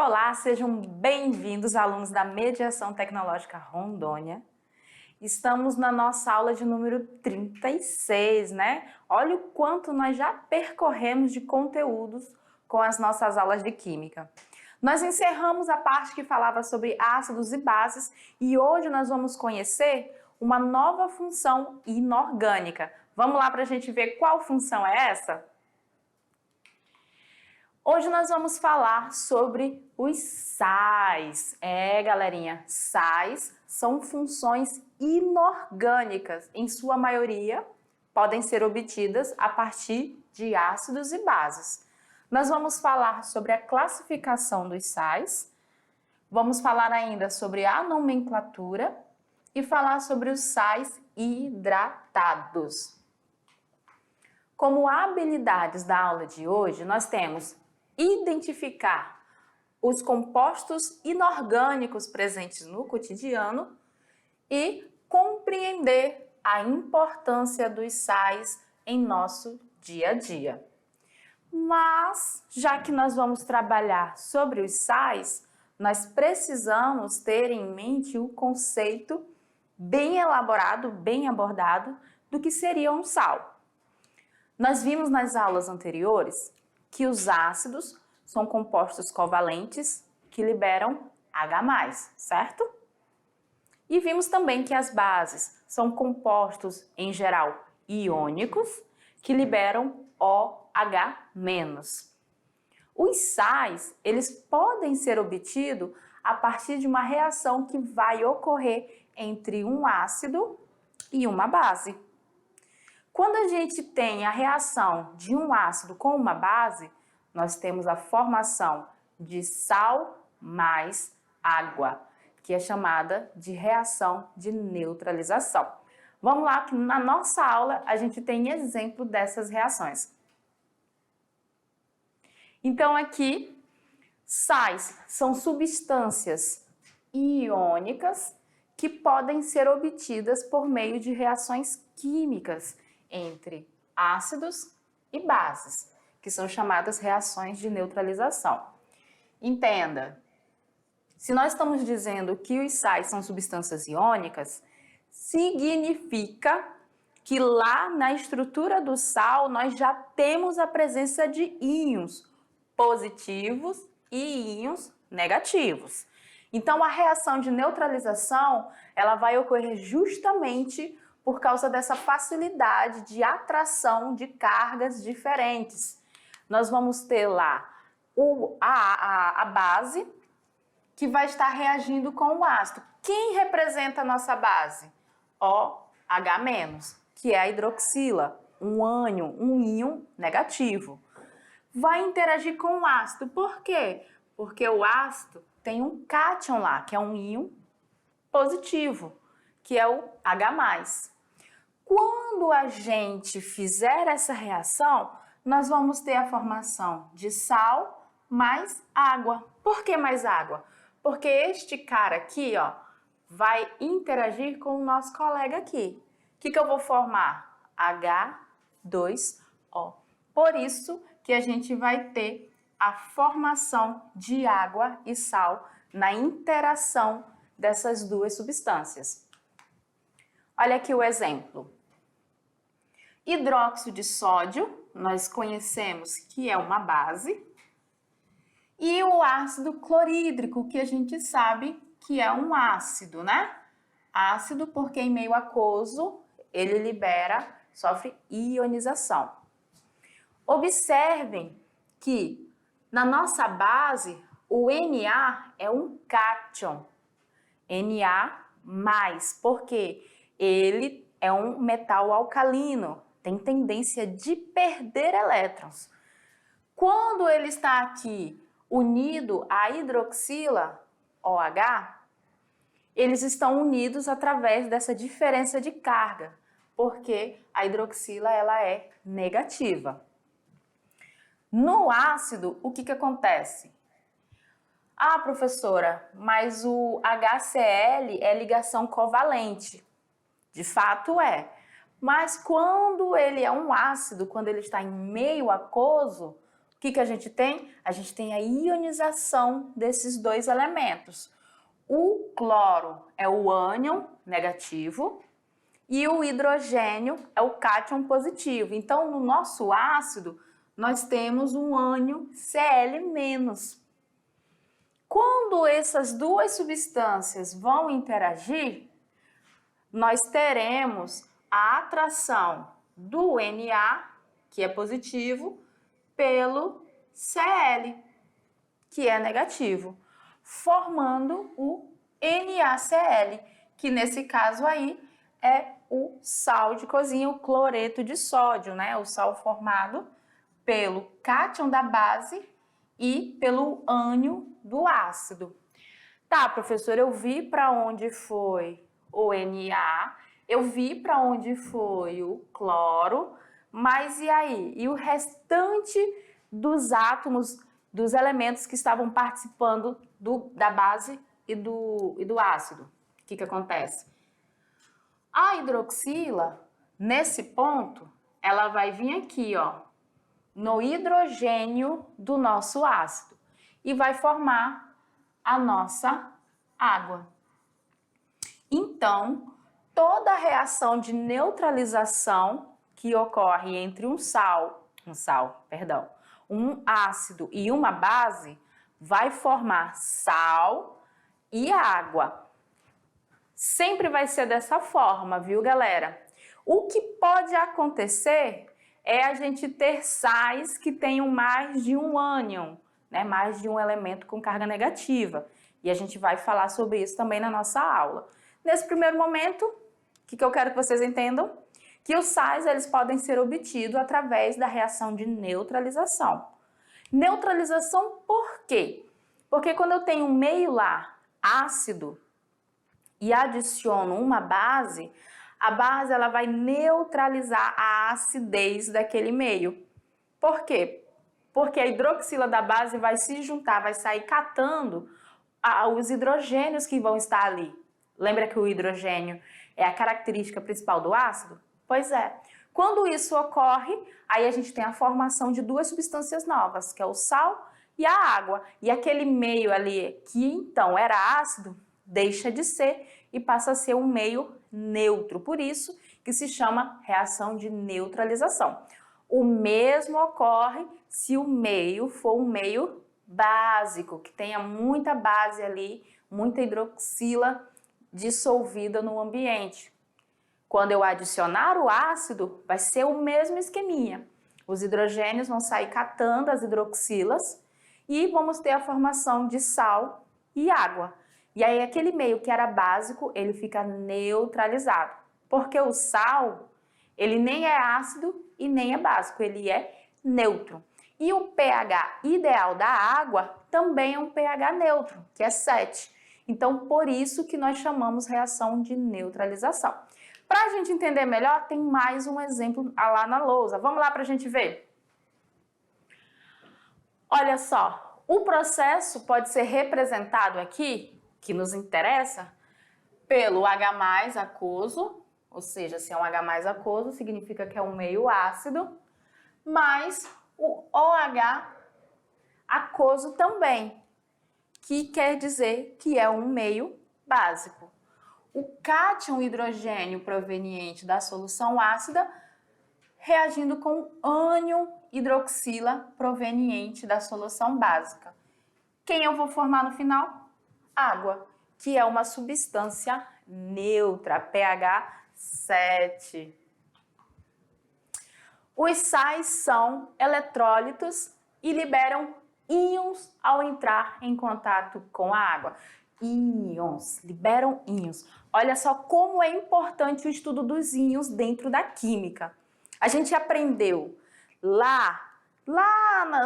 Olá, sejam bem-vindos, alunos da Mediação Tecnológica Rondônia. Estamos na nossa aula de número 36, né? Olha o quanto nós já percorremos de conteúdos com as nossas aulas de Química. Nós encerramos a parte que falava sobre ácidos e bases e hoje nós vamos conhecer uma nova função inorgânica. Vamos lá para a gente ver qual função é essa? Hoje nós vamos falar sobre os sais. Galerinha, sais são funções inorgânicas. Em sua maioria, podem ser obtidas a partir de ácidos e bases. Nós vamos falar sobre a classificação dos sais, vamos falar ainda sobre a nomenclatura e falar sobre os sais hidratados. Como habilidades da aula de hoje, nós temos identificar os compostos inorgânicos presentes no cotidiano e compreender a importância dos sais em nosso dia a dia. Mas, já que nós vamos trabalhar sobre os sais, nós precisamos ter em mente o conceito bem elaborado, bem abordado, do que seria um sal. Nós vimos nas aulas anteriores que os ácidos são compostos covalentes que liberam H+, certo? E vimos também que as bases são compostos, em geral, iônicos que liberam OH-. Os sais, eles podem ser obtidos a partir de uma reação que vai ocorrer entre um ácido e uma base. Quando a gente tem a reação de um ácido com uma base, nós temos a formação de sal mais água, que é chamada de reação de neutralização. Vamos lá, que na nossa aula a gente tem exemplo dessas reações. Então aqui, sais são substâncias iônicas que podem ser obtidas por meio de reações químicas entre ácidos e bases, que são chamadas reações de neutralização. Entenda, se nós estamos dizendo que os sais são substâncias iônicas, significa que lá na estrutura do sal nós já temos a presença de íons positivos e íons negativos. Então a reação de neutralização, ela vai ocorrer justamente por causa dessa facilidade de atração de cargas diferentes. Nós vamos ter lá a base que vai estar reagindo com o ácido. Quem representa a nossa base? OH-, que é a hidroxila, um ânion, um íon negativo. Vai interagir com o ácido. Por quê? Porque o ácido tem um cátion lá, que é um íon positivo, que é o H+. Quando a gente fizer essa reação, nós vamos ter a formação de sal mais água. Por que mais água? Porque este cara aqui, ó, vai interagir com o nosso colega aqui. O que eu vou formar? H2O. Por isso que a gente vai ter a formação de água e sal na interação dessas duas substâncias. Olha aqui o exemplo. Hidróxido de sódio, nós conhecemos que é uma base, e o ácido clorídrico, que a gente sabe que é um ácido, né? Ácido porque em meio aquoso ele sofre ionização. Observem que na nossa base o Na é um cátion, Na+, porque ele é um metal alcalino, tem tendência de perder elétrons. Quando ele está aqui unido à hidroxila, OH, eles estão unidos através dessa diferença de carga, porque a hidroxila ela é negativa. No ácido, o que acontece? Ah, professora, mas o HCl é ligação covalente. De fato é. Mas quando ele é um ácido, quando ele está em meio aquoso, que a gente tem? A gente tem a ionização desses dois elementos. O cloro é o ânion negativo e o hidrogênio é o cátion positivo. Então, no nosso ácido, nós temos um ânion Cl-. Quando essas duas substâncias vão interagir, nós teremos a atração do Na, que é positivo, pelo Cl, que é negativo, formando o NaCl, que nesse caso aí é o sal de cozinha, o cloreto de sódio, né? O sal formado pelo cátion da base e pelo ânion do ácido. Tá, professor, eu vi para onde foi o Na, eu vi para onde foi o cloro, mas e aí? E o restante dos átomos, dos elementos que estavam participando da base e do ácido? O que acontece? A hidroxila, nesse ponto, ela vai vir aqui, ó, no hidrogênio do nosso ácido e vai formar a nossa água. Então, toda a reação de neutralização que ocorre entre um ácido e uma base vai formar sal e água. Sempre vai ser dessa forma, viu, galera? O que pode acontecer é a gente ter sais que tenham mais de um ânion, né? Mais de um elemento com carga negativa. E a gente vai falar sobre isso também na nossa aula. Nesse primeiro momento, o que eu quero que vocês entendam? Que os sais eles podem ser obtidos através da reação de neutralização. Neutralização por quê? Porque quando eu tenho um meio lá ácido e adiciono uma base, a base ela vai neutralizar a acidez daquele meio. Por quê? Porque a hidroxila da base vai se juntar, vai sair catando os hidrogênios que vão estar ali. Lembra que o hidrogênio é a característica principal do ácido? Pois é. Quando isso ocorre, aí a gente tem a formação de duas substâncias novas, que é o sal e a água. E aquele meio ali, que então era ácido, deixa de ser e passa a ser um meio neutro. Por isso que se chama reação de neutralização. O mesmo ocorre se o meio for um meio básico, que tenha muita base ali, muita hidroxila dissolvida no ambiente. Quando eu adicionar o ácido, vai ser o mesmo esqueminha. Os hidrogênios vão sair catando as hidroxilas e vamos ter a formação de sal e água. E aí aquele meio que era básico, ele fica neutralizado. Porque o sal, ele nem é ácido e nem é básico, ele é neutro. E o pH ideal da água também é um pH neutro, que é 7. Então, por isso que nós chamamos reação de neutralização. Para a gente entender melhor, tem mais um exemplo lá na lousa. Vamos lá para a gente ver. Olha só, o processo pode ser representado aqui, que nos interessa, pelo H+ aquoso, ou seja, se é um H+ aquoso, significa que é um meio ácido, mas o OH aquoso também, que quer dizer que é um meio básico. O cátion hidrogênio proveniente da solução ácida reagindo com ânion hidroxila proveniente da solução básica. Quem eu vou formar no final? Água, que é uma substância neutra, pH 7. Os sais são eletrólitos e liberam íons ao entrar em contato com a água. Íons, liberam íons. Olha só como é importante o estudo dos íons dentro da química. A gente aprendeu lá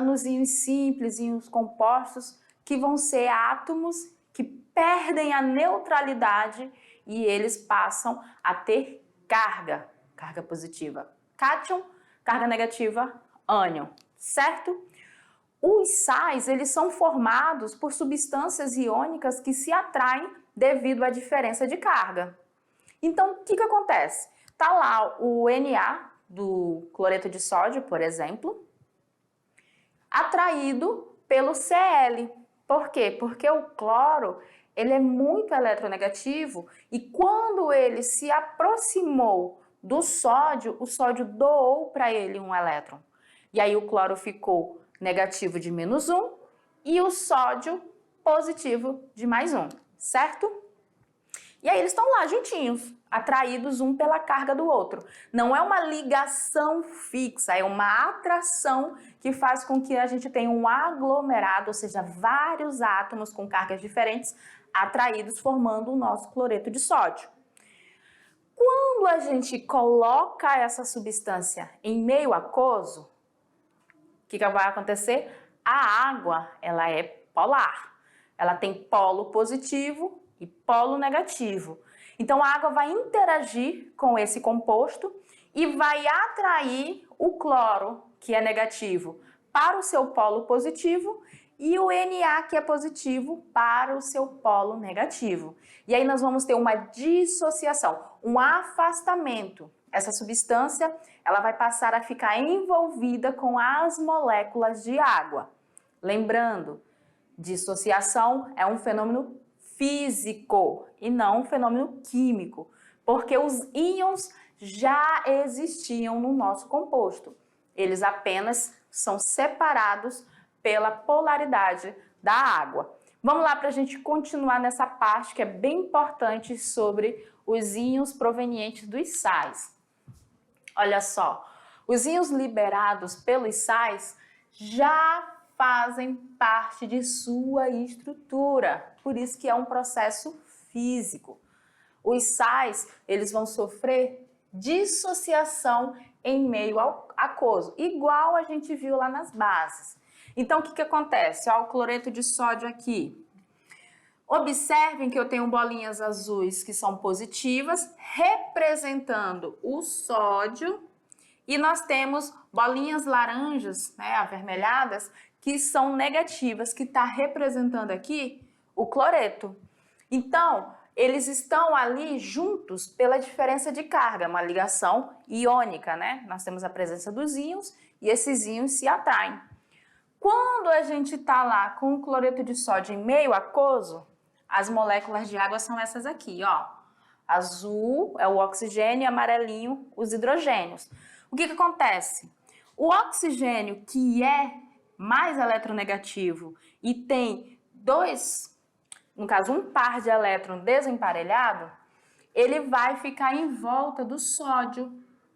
nos íons simples, íons compostos, que vão ser átomos que perdem a neutralidade e eles passam a ter carga positiva. Cátion, carga negativa, ânion, certo? Os sais, eles são formados por substâncias iônicas que se atraem devido à diferença de carga. Então, o que acontece? Tá lá o Na do cloreto de sódio, por exemplo. atraído pelo Cl. Por quê? Porque o cloro, ele é muito eletronegativo e quando ele se aproximou do sódio, o sódio doou para ele um elétron. E aí o cloro ficou negativo de -1 e o sódio positivo de +1, certo? E aí eles estão lá juntinhos, atraídos um pela carga do outro. Não é uma ligação fixa, é uma atração que faz com que a gente tenha um aglomerado, ou seja, vários átomos com cargas diferentes atraídos, formando o nosso cloreto de sódio. Quando a gente coloca essa substância em meio aquoso, o que vai acontecer? A água, ela é polar. Ela tem polo positivo e polo negativo. Então a água vai interagir com esse composto e vai atrair o cloro, que é negativo, para o seu polo positivo e o Na, que é positivo, para o seu polo negativo. E aí nós vamos ter uma dissociação, um afastamento. Essa substância, ela vai passar a ficar envolvida com as moléculas de água. Lembrando, dissociação é um fenômeno físico e não um fenômeno químico, porque os íons já existiam no nosso composto. Eles apenas são separados pela polaridade da água. Vamos lá para a gente continuar nessa parte que é bem importante sobre os íons provenientes dos sais. Olha só, os íons liberados pelos sais já fazem parte de sua estrutura, por isso que é um processo físico. Os sais, eles vão sofrer dissociação em meio ao aquoso, igual a gente viu lá nas bases. Então, o que acontece? Olha o cloreto de sódio aqui. Observem que eu tenho bolinhas azuis que são positivas, representando o sódio, e nós temos bolinhas laranjas, né, avermelhadas, que são negativas, que está representando aqui o cloreto. Então, eles estão ali juntos pela diferença de carga, uma ligação iônica, né? Nós temos a presença dos íons e esses íons se atraem. Quando a gente está lá com o cloreto de sódio em meio aquoso, as moléculas de água são essas aqui, ó. Azul é o oxigênio e amarelinho os hidrogênios. O que acontece? O oxigênio, que é mais eletronegativo e tem no caso um par de elétrons desemparelhado, ele vai ficar em volta do sódio,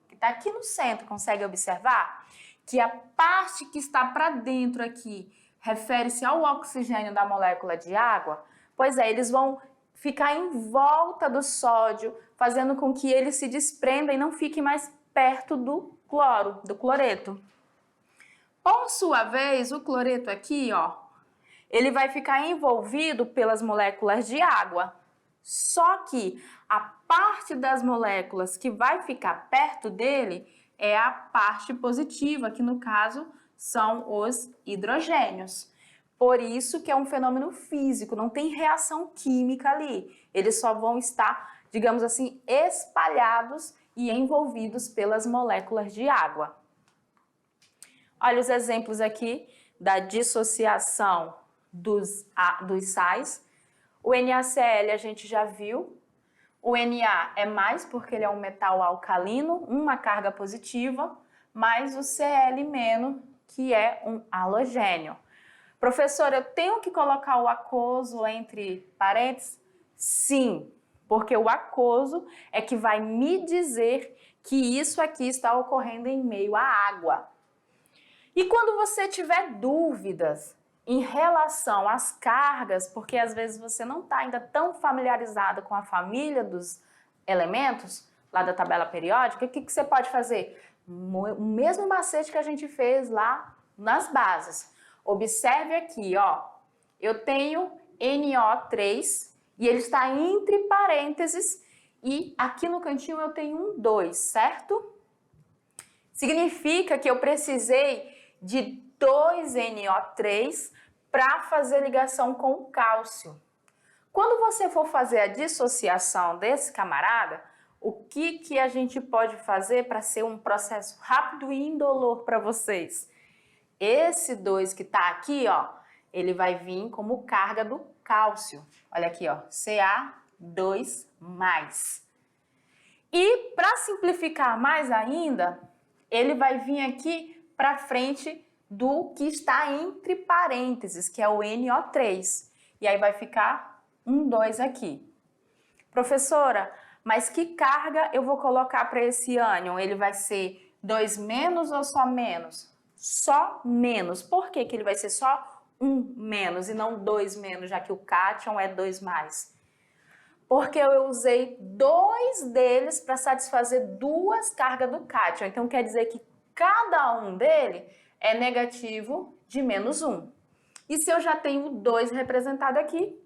que está aqui no centro, consegue observar? Que a parte que está para dentro aqui refere-se ao oxigênio da molécula de água. Pois é, eles vão ficar em volta do sódio, fazendo com que ele se desprenda e não fique mais perto do cloro, do cloreto. Por sua vez, o cloreto aqui, ó, ele vai ficar envolvido pelas moléculas de água. Só que a parte das moléculas que vai ficar perto dele é a parte positiva, que no caso são os hidrogênios. Por isso que é um fenômeno físico, não tem reação química ali. Eles só vão estar, digamos assim, espalhados e envolvidos pelas moléculas de água. Olha os exemplos aqui da dissociação dos sais. O NaCl a gente já viu. O Na é mais porque ele é um metal alcalino, uma carga positiva, mais o Cl-, que é um halogênio. Professor, eu tenho que colocar o aquoso entre parênteses? Sim, porque o aquoso é que vai me dizer que isso aqui está ocorrendo em meio à água. E quando você tiver dúvidas em relação às cargas, porque às vezes você não está ainda tão familiarizado com a família dos elementos, lá da tabela periódica, o que você pode fazer? O mesmo macete que a gente fez lá nas bases. Observe aqui, ó, eu tenho NO3 e ele está entre parênteses e aqui no cantinho eu tenho um 2, certo? Significa que eu precisei de 2 NO3 para fazer ligação com o cálcio. Quando você for fazer a dissociação desse camarada, o que a gente pode fazer para ser um processo rápido e indolor para vocês? Esse 2 que está aqui, ó, ele vai vir como carga do cálcio. Olha aqui, ó, Ca2+. E para simplificar mais ainda, ele vai vir aqui para frente do que está entre parênteses, que é o NO3. E aí vai ficar um 2 aqui. Professora, mas que carga eu vou colocar para esse ânion? Ele vai ser 2- ou só menos? Só menos. Por que que ele vai ser só 1- e não 2-, já que o cátion é 2+? Porque eu usei 2 deles para satisfazer 2 cargas do cátion. Então quer dizer que cada um dele é negativo de -1. E se eu já tenho 2 representado aqui,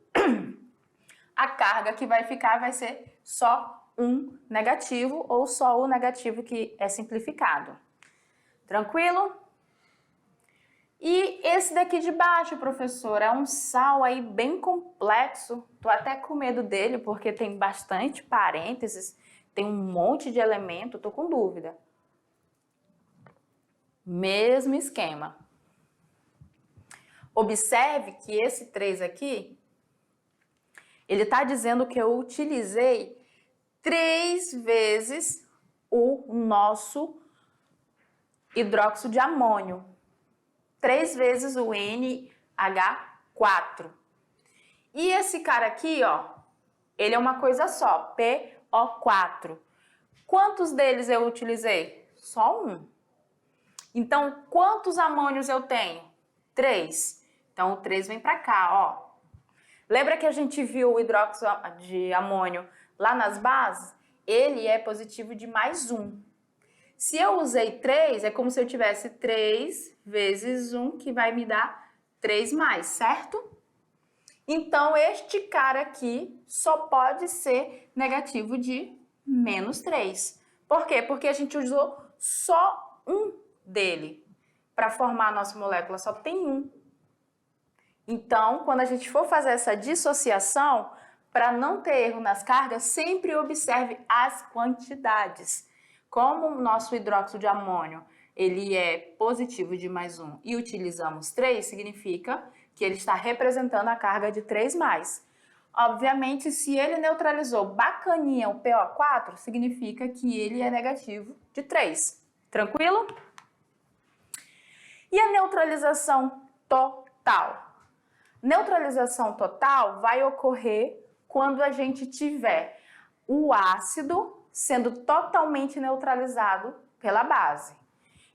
a carga que vai ficar vai ser só um negativo ou só o negativo que é simplificado. Tranquilo? E esse daqui de baixo, professor, é um sal aí bem complexo. Tô até com medo dele porque tem bastante parênteses, tem um monte de elemento, tô com dúvida. Mesmo esquema. Observe que esse 3 aqui, ele está dizendo que eu utilizei 3 vezes o nosso hidróxido de amônio. 3 vezes o NH4. E esse cara aqui, ó, ele é uma coisa só, PO4. Quantos deles eu utilizei? Só um. Então, quantos amônios eu tenho? 3. Então, o 3 vem para cá, ó. Lembra que a gente viu o hidróxido de amônio lá nas bases? Ele é positivo de +1. Se eu usei 3, é como se eu tivesse 3 vezes 1, que vai me dar 3+, certo? Então, este cara aqui só pode ser negativo de -3. Por quê? Porque a gente usou só um dele para formar a nossa molécula, só tem um. Então, quando a gente for fazer essa dissociação, para não ter erro nas cargas, sempre observe as quantidades. Como o nosso hidróxido de amônio ele é positivo de +1 e utilizamos 3, significa que ele está representando a carga de 3+. Obviamente, se ele neutralizou bacaninha o PO4, significa que ele é negativo de 3. Tranquilo? E a neutralização total? Neutralização total vai ocorrer quando a gente tiver o ácido sendo totalmente neutralizado pela base.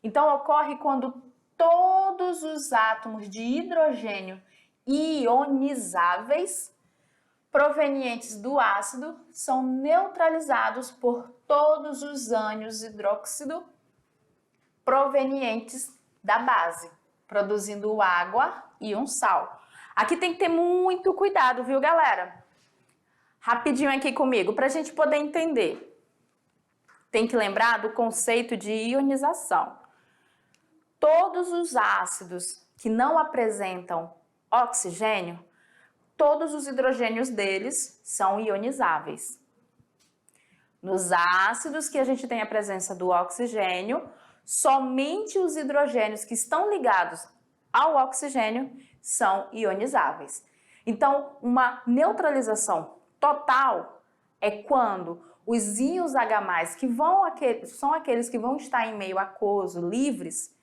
Então, ocorre quando todos os átomos de hidrogênio ionizáveis provenientes do ácido são neutralizados por todos os ânions hidróxido provenientes da base, produzindo água e um sal. Aqui tem que ter muito cuidado, viu, galera? Rapidinho aqui comigo, para a gente poder entender. Tem que lembrar do conceito de ionização. Todos os ácidos que não apresentam oxigênio, todos os hidrogênios deles são ionizáveis. Nos ácidos que a gente tem a presença do oxigênio, somente os hidrogênios que estão ligados ao oxigênio são ionizáveis. Então, uma neutralização total é quando os íons H+, que são aqueles que vão estar em meio aquoso, livres,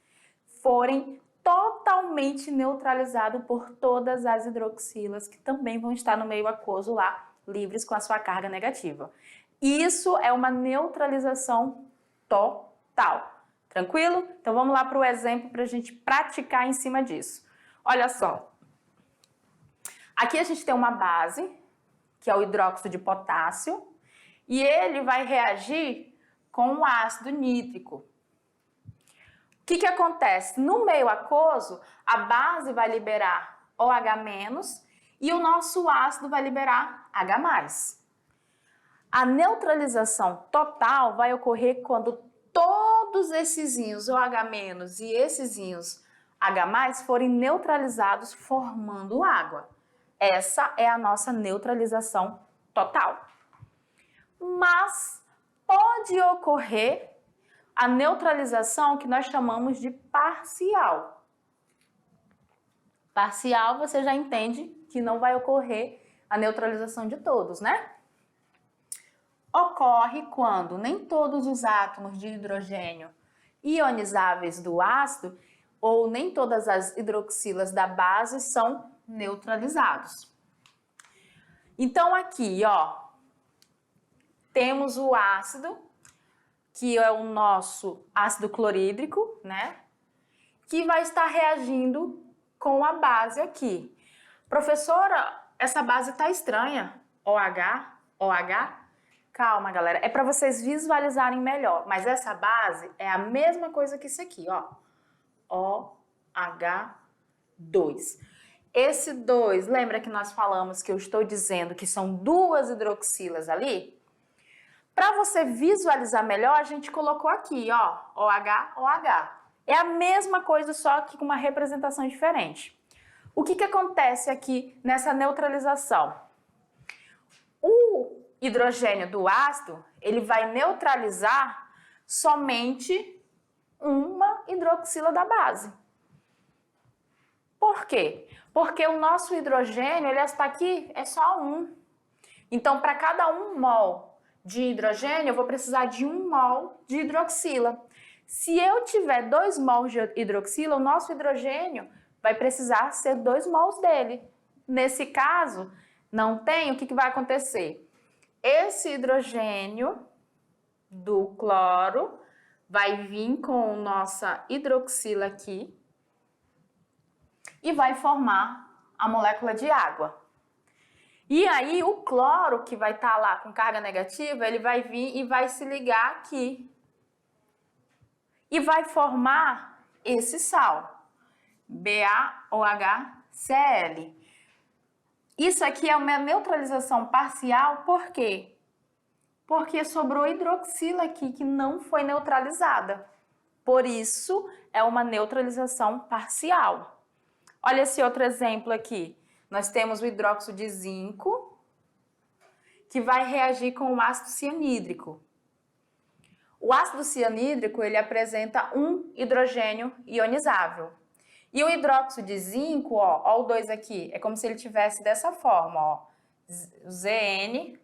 forem totalmente neutralizados por todas as hidroxilas que também vão estar no meio aquoso lá, livres com a sua carga negativa. Isso é uma neutralização total. Tranquilo? Então vamos lá para o exemplo para a gente praticar em cima disso. Olha só. Aqui a gente tem uma base, que é o hidróxido de potássio, e ele vai reagir com o ácido nítrico. O que acontece? No meio aquoso, a base vai liberar OH- e o nosso ácido vai liberar H+. A neutralização total vai ocorrer quando todos esses íons OH- e esses íons H+ forem neutralizados formando água. Essa é a nossa neutralização total. Mas pode ocorrer a neutralização que nós chamamos de parcial. parcial, você já entende que não vai ocorrer a neutralização de todos, né? Ocorre quando nem todos os átomos de hidrogênio ionizáveis do ácido ou nem todas as hidroxilas da base são neutralizados. Então aqui, ó, temos o ácido, que é o nosso ácido clorídrico, né? Que vai estar reagindo com a base aqui. Professora, essa base tá estranha. OH, OH. Calma, galera, é para vocês visualizarem melhor, mas essa base é a mesma coisa que isso aqui, ó. OH2. Esse 2, lembra que nós falamos que eu estou dizendo que são duas hidroxilas ali? Para você visualizar melhor, a gente colocou aqui, ó, OH, OH. É a mesma coisa, só que com uma representação diferente. O que acontece aqui nessa neutralização? O hidrogênio do ácido, ele vai neutralizar somente uma hidroxila da base. Por quê? Porque o nosso hidrogênio, ele está aqui, é só um. Então, para cada 1 mol de hidrogênio, eu vou precisar de 1 mol de hidroxila. Se eu tiver 2 mols de hidroxila, o nosso hidrogênio vai precisar ser 2 mols dele. Nesse caso, não tem, o que vai acontecer? Esse hidrogênio do cloro vai vir com nossa hidroxila aqui e vai formar a molécula de água. E aí o cloro, que vai estar lá com carga negativa, ele vai vir e vai se ligar aqui. E vai formar esse sal, BaOHCl. Isso aqui é uma neutralização parcial, por quê? Porque sobrou hidroxila aqui que não foi neutralizada. Por isso, é uma neutralização parcial. Olha esse outro exemplo aqui. Nós temos o hidróxido de zinco, que vai reagir com o ácido cianídrico. O ácido cianídrico, ele apresenta um hidrogênio ionizável. E o hidróxido de zinco, ó o 2 aqui, é como se ele tivesse dessa forma, ó, ZnOH,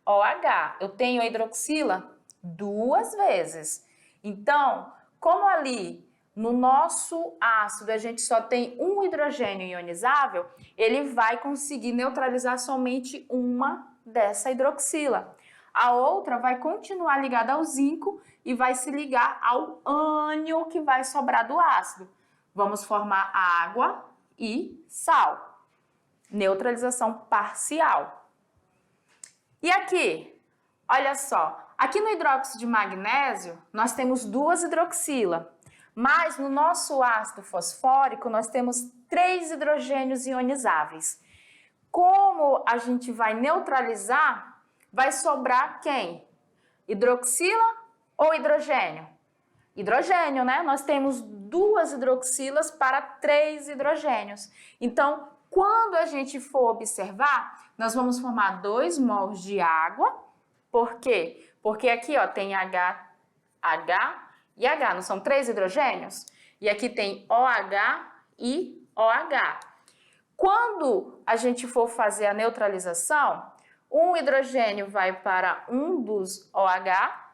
OH. Eu tenho a hidroxila 2 vezes. Então, como ali no nosso ácido a gente só tem um hidrogênio ionizável, ele vai conseguir neutralizar somente uma dessa hidroxila. A outra vai continuar ligada ao zinco e vai se ligar ao ânion que vai sobrar do ácido. Vamos formar água e sal. Neutralização parcial. E aqui, olha só, aqui no hidróxido de magnésio nós temos 2 hidroxilas, mas no nosso ácido fosfórico nós temos 3 hidrogênios ionizáveis. Como a gente vai neutralizar, vai sobrar quem? Hidroxila ou hidrogênio? Hidrogênio, né? Nós temos 2 hidroxilas para 3 hidrogênios. Então, quando a gente for observar, nós vamos formar 2 mols de água. Por quê? Porque aqui, ó, tem H e H, não são 3 hidrogênios? E aqui tem OH e OH. Quando a gente for fazer a neutralização, um hidrogênio vai para um dos OH,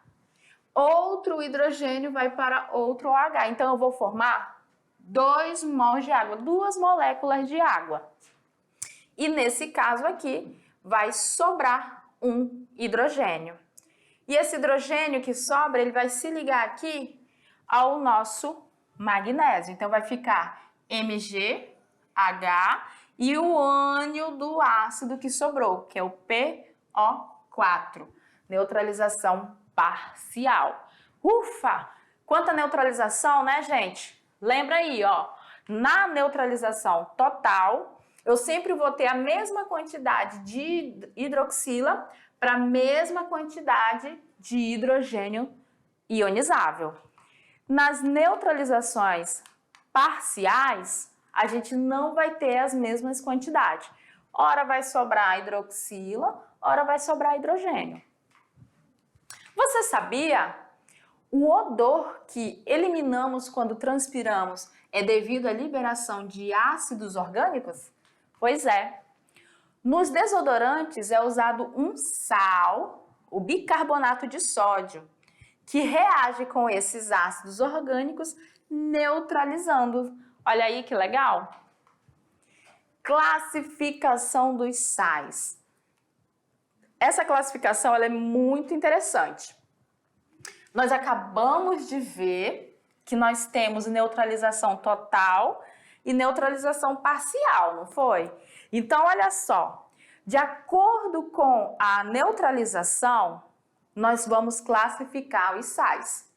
outro hidrogênio vai para outro OH. Então, eu vou formar 2 mols de água, 2 moléculas de água. E nesse caso aqui, vai sobrar um hidrogênio. E esse hidrogênio que sobra, ele vai se ligar aqui ao nosso magnésio. Então, vai ficar MgH e o ânion do ácido que sobrou, que é o PO4. Neutralização parcial. Ufa! Quanta neutralização, né, gente? Lembra aí, ó. Na neutralização total, eu sempre vou ter a mesma quantidade de hidroxila para a mesma quantidade de hidrogênio ionizável. Nas neutralizações parciais, a gente não vai ter as mesmas quantidades. Ora vai sobrar hidroxila, ora vai sobrar hidrogênio. Você sabia? O odor que eliminamos quando transpiramos é devido à liberação de ácidos orgânicos? Pois é. Nos desodorantes é usado um sal, o bicarbonato de sódio, que reage com esses ácidos orgânicos, neutralizando. Olha aí que legal! Classificação dos sais. Essa classificação ela é muito interessante. Nós acabamos de ver que nós temos neutralização total e neutralização parcial, não foi? Então, olha só, de acordo com a neutralização, nós vamos classificar os sais.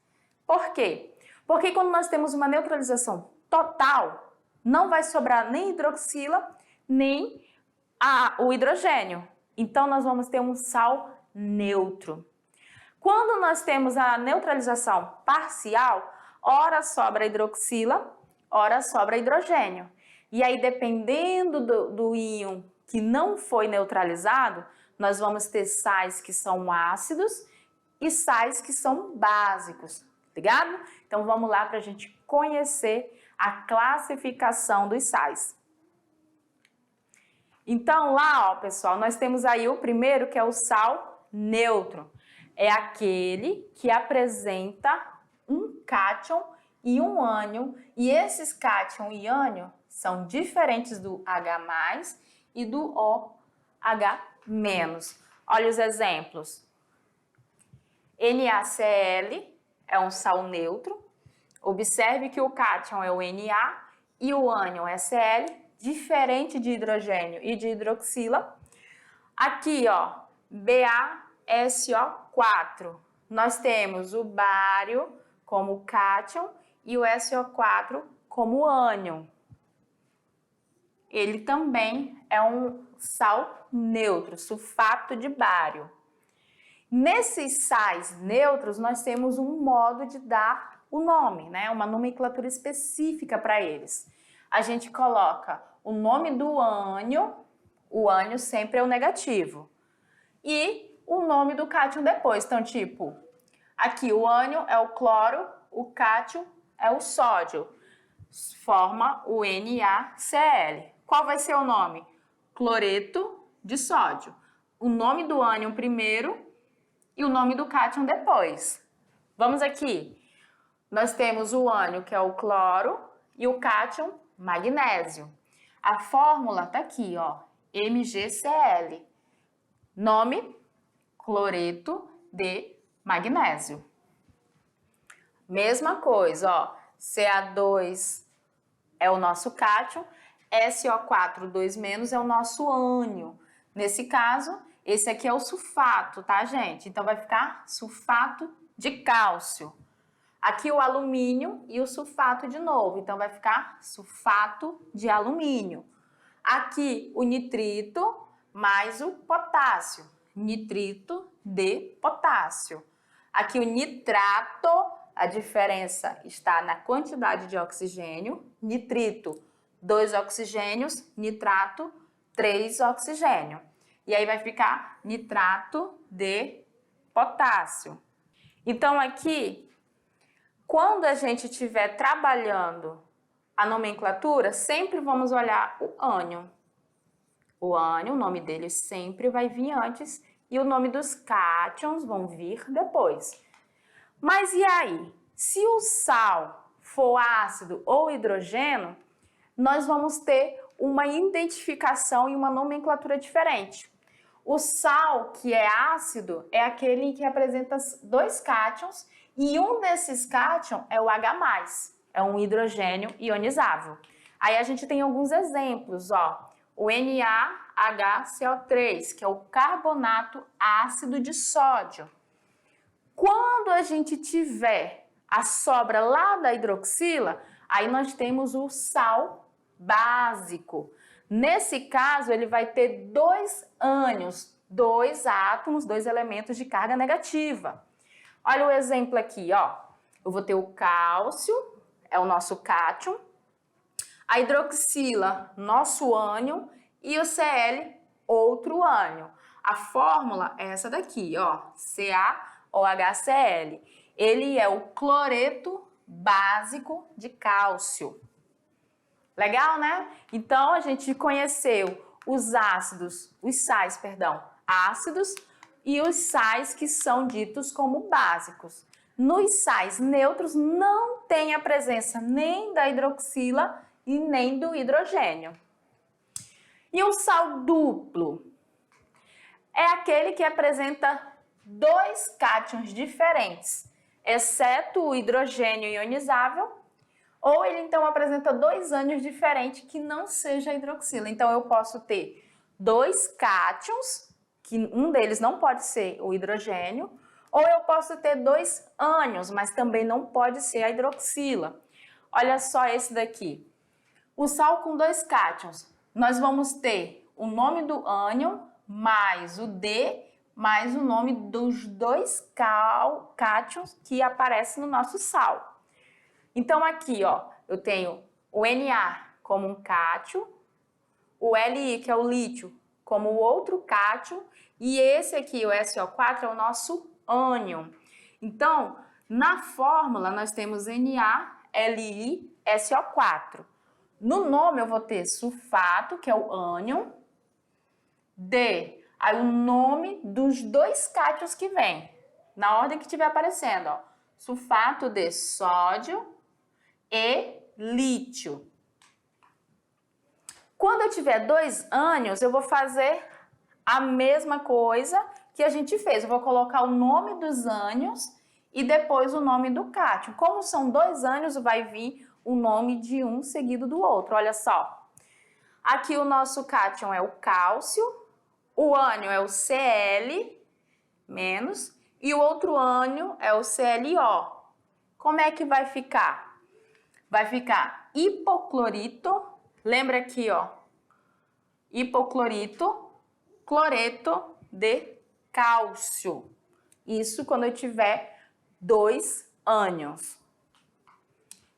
Por quê? Porque quando nós temos uma neutralização total, não vai sobrar nem hidroxila, nem o hidrogênio. Então, nós vamos ter um sal neutro. Quando nós temos a neutralização parcial, ora sobra hidroxila, ora sobra hidrogênio. E aí, dependendo do íon que não foi neutralizado, nós vamos ter sais que são ácidos e sais que são básicos, ligado? Então, vamos lá para a gente conhecer a classificação dos sais. Então, lá, ó, pessoal, nós temos aí o primeiro, que é o sal neutro. É aquele que apresenta um cátion e um ânion, e esses cátion e ânion são diferentes do H+, e do OH-. Olha os exemplos. NaCl é um sal neutro. Observe que o cátion é o Na e o ânion é Cl, diferente de hidrogênio e de hidroxila. Aqui, ó, BaSO4. Nós temos o bário como cátion e o SO4 como ânion. Ele também é um sal neutro, sulfato de bário. Nesses sais neutros, nós temos um modo de dar o nome, né? Uma nomenclatura específica para eles. A gente coloca o nome do ânion, o ânion sempre é o negativo, e o nome do cátion depois. Então, tipo, aqui o ânion é o cloro, o cátion é o sódio, forma o NaCl. Qual vai ser o nome? Cloreto de sódio. O nome do ânion primeiro e o nome do cátion depois. Vamos aqui. Nós temos o ânion, que é o cloro, e o cátion, magnésio. A fórmula tá aqui, ó, MgCl. Nome, cloreto de magnésio. Mesma coisa, ó, Ca2 é o nosso cátion, SO4 2- é o nosso ânion. Nesse caso, esse aqui é o sulfato, tá, gente? Então, vai ficar sulfato de cálcio. Aqui o alumínio e o sulfato de novo, então vai ficar sulfato de alumínio. Aqui o nitrito mais o potássio, nitrito de potássio. Aqui o nitrato, a diferença está na quantidade de oxigênio. Nitrito, 2 oxigênios, nitrato, 3 oxigênio. E aí vai ficar nitrato de potássio. Então aqui, quando a gente estiver trabalhando a nomenclatura, sempre vamos olhar o ânion. O ânion, o nome dele sempre vai vir antes e o nome dos cátions vão vir depois. Mas e aí? Se o sal for ácido ou hidrogênio, nós vamos ter uma identificação e uma nomenclatura diferente. O sal que é ácido é aquele que apresenta 2 cátions e um desses cátion é o H+, é um hidrogênio ionizável. Aí a gente tem alguns exemplos, ó. O NaHCO3, que é o carbonato ácido de sódio. Quando a gente tiver a sobra lá da hidroxila, aí nós temos o sal básico. Nesse caso, ele vai ter 2 ânions, 2 átomos, 2 elementos de carga negativa. Olha o exemplo aqui, ó. Eu vou ter o cálcio, é o nosso cátion, a hidroxila, nosso ânion, e o Cl, outro ânion. A fórmula é essa daqui, ó, CaOHCl. Ele é o cloreto básico de cálcio. Legal, né? Então, a gente conheceu os sais, ácidos e os sais que são ditos como básicos. Nos sais neutros não tem a presença nem da hidroxila e nem do hidrogênio. E o sal duplo é aquele que apresenta dois cátions diferentes, exceto o hidrogênio ionizável, ou ele então apresenta dois ânions diferentes que não seja a hidroxila. Então eu posso ter dois cátions, que um deles não pode ser o hidrogênio, ou eu posso ter dois ânions, mas também não pode ser a hidroxila. Olha só esse daqui. O sal com dois cátions, nós vamos ter o nome do ânion mais o D mais o nome dos dois cátions que aparecem no nosso sal. Então aqui, ó, eu tenho o Na como um cátion, o Li, que é o lítio, como o outro cátion, e esse aqui, o SO4, é o nosso ânion. Então, na fórmula, nós temos NaLiSO4. No nome, eu vou ter sulfato, que é o ânion, D, aí o nome dos dois cátions que vem, na ordem que estiver aparecendo, ó. Sulfato de sódio e lítio. Quando eu tiver dois ânions, eu vou fazer a mesma coisa que a gente fez. Eu vou colocar o nome dos ânions e depois o nome do cátion. Como são dois ânions, vai vir o nome de um seguido do outro. Olha só. Aqui o nosso cátion é o cálcio, o ânion é o Cl- e o outro ânion é o ClO. Como é que vai ficar? Vai ficar hipoclorito, lembra aqui, ó, hipoclorito, cloreto de cálcio. Isso quando eu tiver dois ânions.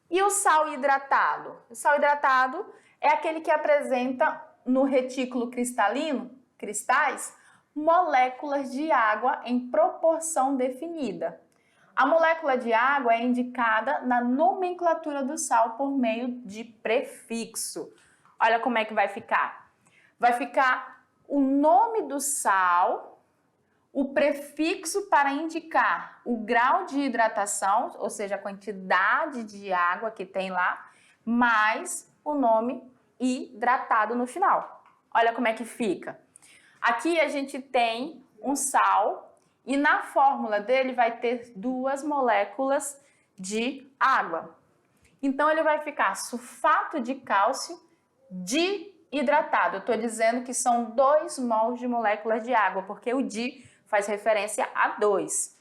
E o sal hidratado? O sal hidratado é aquele que apresenta no retículo cristalino, cristais, moléculas de água em proporção definida. A molécula de água é indicada na nomenclatura do sal por meio de prefixo. Olha como é que vai ficar. Vai ficar o nome do sal, o prefixo para indicar o grau de hidratação, ou seja, a quantidade de água que tem lá, mais o nome hidratado no final. Olha como é que fica. Aqui a gente tem um sal e na fórmula dele vai ter duas moléculas de água. Então ele vai ficar sulfato de cálcio dihidratado. Eu estou dizendo que são 2 mols de moléculas de água, porque o di faz referência a 2.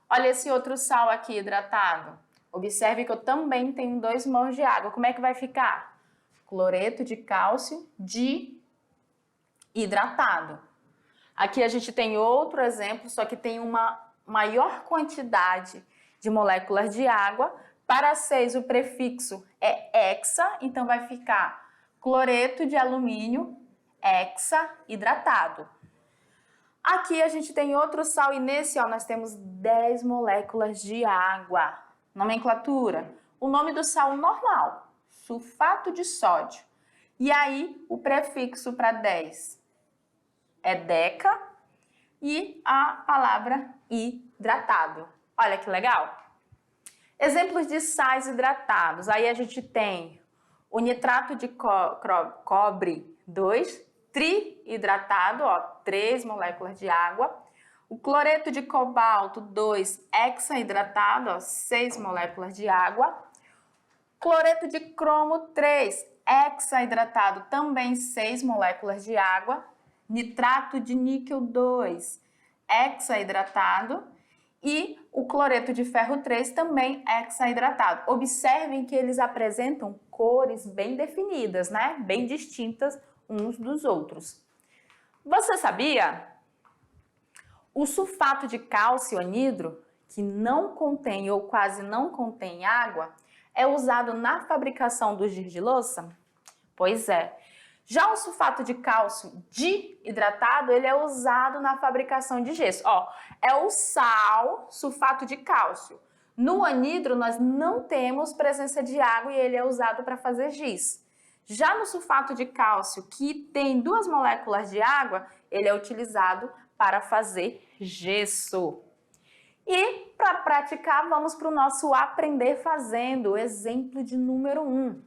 Olha esse outro sal aqui hidratado. Observe que eu também tenho 2 mols de água. Como é que vai ficar? Cloreto de cálcio dihidratado. Aqui a gente tem outro exemplo, só que tem uma maior quantidade de moléculas de água. Para 6 o prefixo é hexa, então vai ficar cloreto de alumínio hexahidratado. Aqui a gente tem outro sal e nesse ó, nós temos 10 moléculas de água. Nomenclatura. O nome do sal normal, sulfato de sódio. E aí o prefixo para 10 é deca e a palavra hidratado. Olha que legal! Exemplos de sais hidratados. Aí a gente tem o nitrato de cobre 2, trihidratado, ó, 3 moléculas de água. O cloreto de cobalto 2, hexahidratado, ó, 6 moléculas de água. Cloreto de cromo 3, hexahidratado, também 6 moléculas de água. Nitrato de níquel 2, hexahidratado. E o cloreto de ferro 3 também hexahidratado. Observem que eles apresentam cores bem definidas, né? Bem distintas uns dos outros. Você sabia? O sulfato de cálcio anidro, que não contém ou quase não contém água, é usado na fabricação do giz de louça? Pois é. Já o sulfato de cálcio dihidratado, ele é usado na fabricação de gesso. Ó, é o sal, sulfato de cálcio. No anidro, nós não temos presença de água e ele é usado para fazer giz. Já no sulfato de cálcio, que tem 2 moléculas de água, ele é utilizado para fazer gesso. E para praticar, vamos para o nosso aprender fazendo, exemplo de número 1.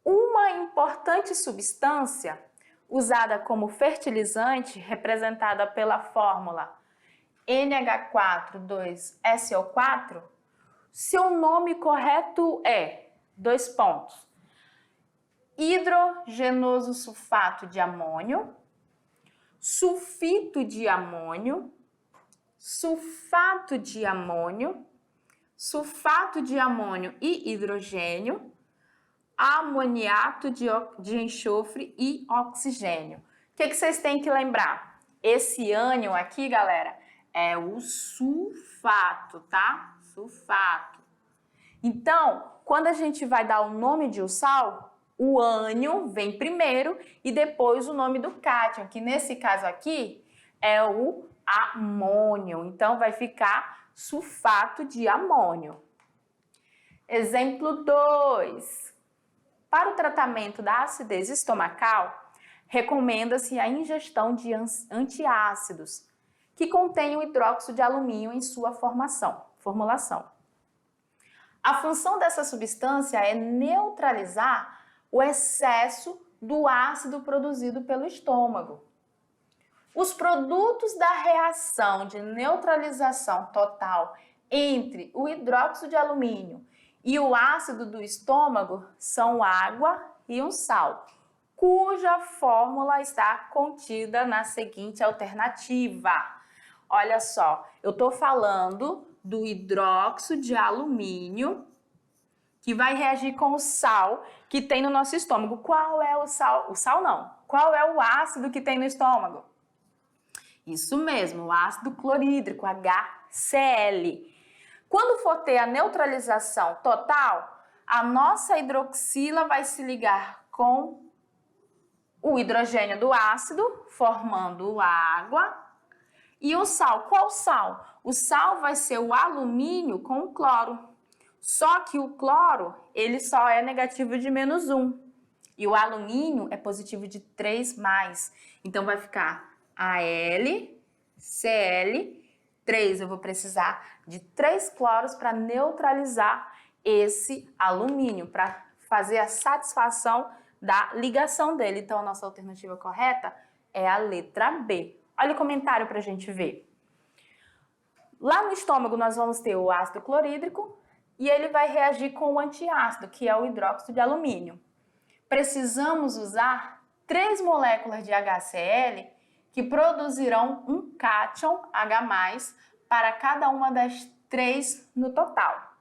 Uma importante substância usada como fertilizante, representada pela fórmula NH4,2SO4, seu nome correto é, hidrogenoso sulfato de amônio, sulfito de amônio, sulfato de amônio, sulfato de amônio e hidrogênio, amoniato de enxofre e oxigênio. O que vocês têm que lembrar? Esse ânion aqui, galera, é o sulfato, tá? Sulfato. Então, quando a gente vai dar o nome de um sal, o ânion vem primeiro e depois o nome do cátion, que nesse caso aqui é o amônio. Então, vai ficar sulfato de amônio. Exemplo 2. Para o tratamento da acidez estomacal, recomenda-se a ingestão de antiácidos, que contêm o hidróxido de alumínio em sua formulação. A função dessa substância é neutralizar o excesso do ácido produzido pelo estômago. Os produtos da reação de neutralização total entre o hidróxido de alumínio e o ácido do estômago são água e um sal, cuja fórmula está contida na seguinte alternativa. Olha só, eu estou falando do hidróxido de alumínio, que vai reagir com o sal que tem no nosso estômago. Qual é o sal? O sal não. Qual é o ácido que tem no estômago? Isso mesmo, o ácido clorídrico, HCl. Quando for ter a neutralização total, a nossa hidroxila vai se ligar com o hidrogênio do ácido, formando água. E o sal, qual sal? O sal vai ser o alumínio com o cloro. Só que o cloro, ele só é negativo de -1. E o alumínio é positivo de 3+. Então, vai ficar AlCl3. Eu vou precisar de 3 cloros para neutralizar esse alumínio, para fazer a satisfação da ligação dele. Então, a nossa alternativa correta é a letra B. Olha o comentário para a gente ver. Lá no estômago, nós vamos ter o ácido clorídrico e ele vai reagir com o antiácido, que é o hidróxido de alumínio. Precisamos usar 3 moléculas de HCl que produzirão um cátion H+, para cada uma das 3 no total,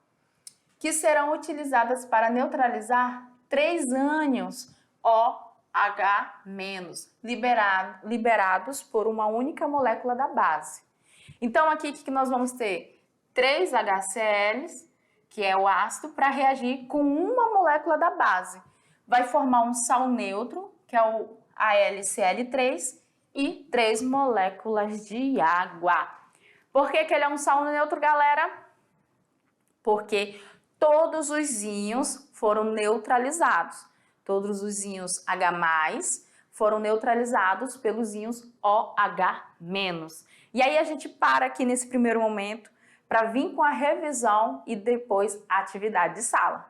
que serão utilizadas para neutralizar 3 ânions OH-, liberados por uma única molécula da base. Então, aqui o que nós vamos ter? 3 HCl, que é o ácido, para reagir com uma molécula da base. Vai formar um sal neutro, que é o AlCl3, e 3 moléculas de água. Por que ele é um sal neutro, galera? Porque todos os íons foram neutralizados. Todos os íons H+, foram neutralizados pelos íons OH-. E aí a gente para aqui nesse primeiro momento para vir com a revisão e depois a atividade de sala.